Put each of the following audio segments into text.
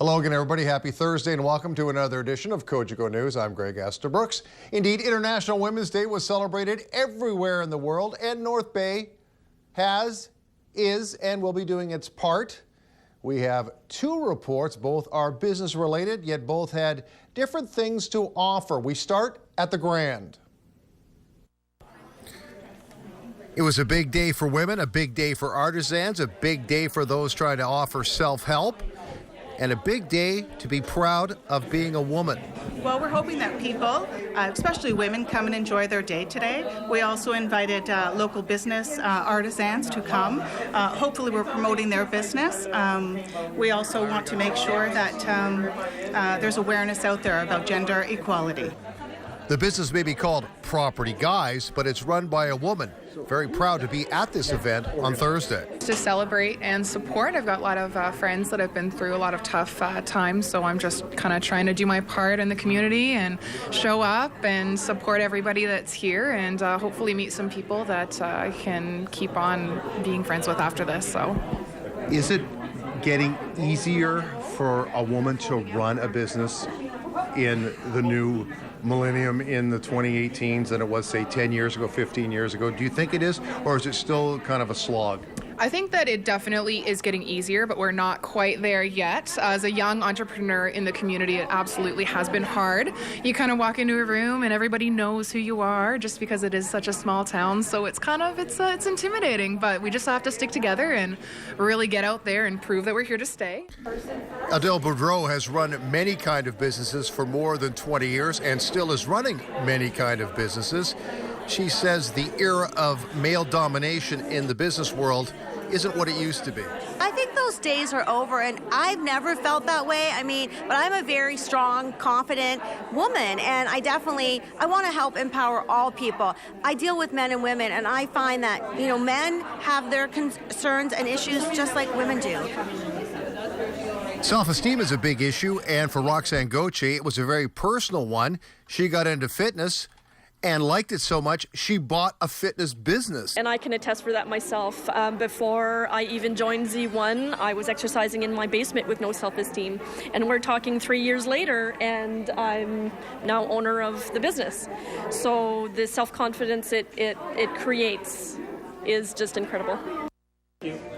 Hello again, everybody. Happy Thursday and welcome to another edition of Cogeco News. I'm Greg Esterbrooks. Indeed, International Women's Day was celebrated everywhere in the world, and North Bay is, and will be doing its part. We have two reports. Both are business related, yet both had different things to offer. We start at the Grand. It was a big day for women, a big day for artisans, a big day for those trying to offer self-help, and a big day to be proud of being a woman. Well, we're hoping that people, especially women, come and enjoy their day today. We also invited local business artisans to come. Hopefully we're promoting their business. We also want to make sure that there's awareness out there about gender equality. The business may be called Property Guys, but it's run by a woman. Very proud to be at this event on Thursday. To celebrate and support. I've got a lot of friends that have been through a lot of tough times, so I'm just kind of trying to do my part in the community and show up and support everybody that's here, and hopefully meet some people that I can keep on being friends with after this. So, is it getting easier for a woman to run a business in the new millennium, in the 2018s, than it was, say, 10 years ago, 15 years ago? Do you think it is, or is it still kind of a slog? I think that it definitely is getting easier, but we're not quite there yet. As a young entrepreneur in the community, it absolutely has been hard. You kind of walk into a room and everybody knows who you are just because it is such a small town. So it's it's intimidating, but we just have to stick together and really get out there and prove that we're here to stay. Adele Boudreau has run many kind of businesses for more than 20 years and still is running many kind of businesses. She says the era of male domination in the business world isn't what it used to be. I think those days are over, and I've never felt that way. But I'm a very strong, confident woman, and I want to help empower all people. I deal with men and women, and I find that, men have their concerns and issues just like women do. Self-esteem is a big issue, and for Roxanne Gauthier, it was a very personal one. She got into fitness and liked it so much, she bought a fitness business. And I can attest for that myself. Before I even joined Z1, I was exercising in my basement with no self-esteem. And we're talking 3 years later, and I'm now owner of the business. So the self-confidence it creates is just incredible.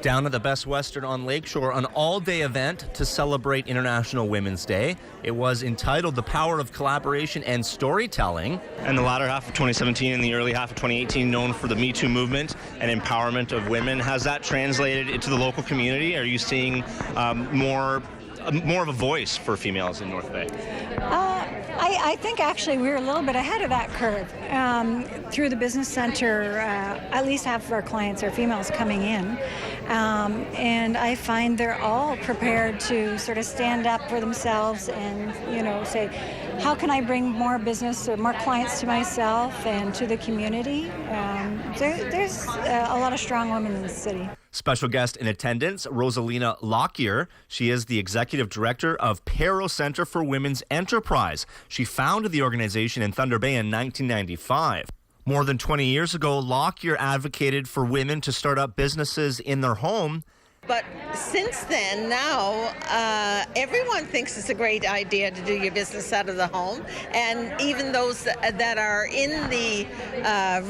Down at the Best Western on Lakeshore, an all-day event to celebrate International Women's Day. It was entitled The Power of Collaboration and Storytelling. And the latter half of 2017 and the early half of 2018 known for the Me Too movement and empowerment of women. Has that translated into the local community? Are you seeing more of a voice for females in North Bay? I think actually we're a little bit ahead of that curve. Through the business center, at least half of our clients are females coming in. And I find they're all prepared to sort of stand up for themselves and, say, how can I bring more business or more clients to myself and to the community? There's a lot of strong women in the city. Special guest in attendance, Rosalina Lockyer. She is the executive director of Pero Center for Women's Enterprise. She founded the organization in Thunder Bay in 1995. More than 20 years ago, Lockyer advocated for women to start up businesses in their home. But since then, now, everyone thinks it's a great idea to do your business out of the home. And even those that are in the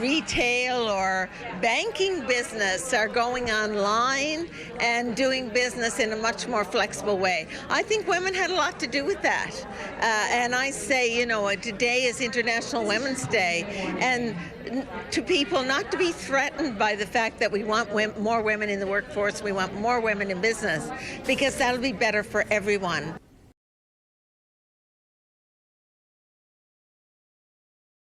retail or banking business are going online and doing business in a much more flexible way. I think women had a lot to do with that. And I say, today is International Women's Day. And to people not to be threatened by the fact that we want more women in the workforce, we want more women in business, because that'll be better for everyone.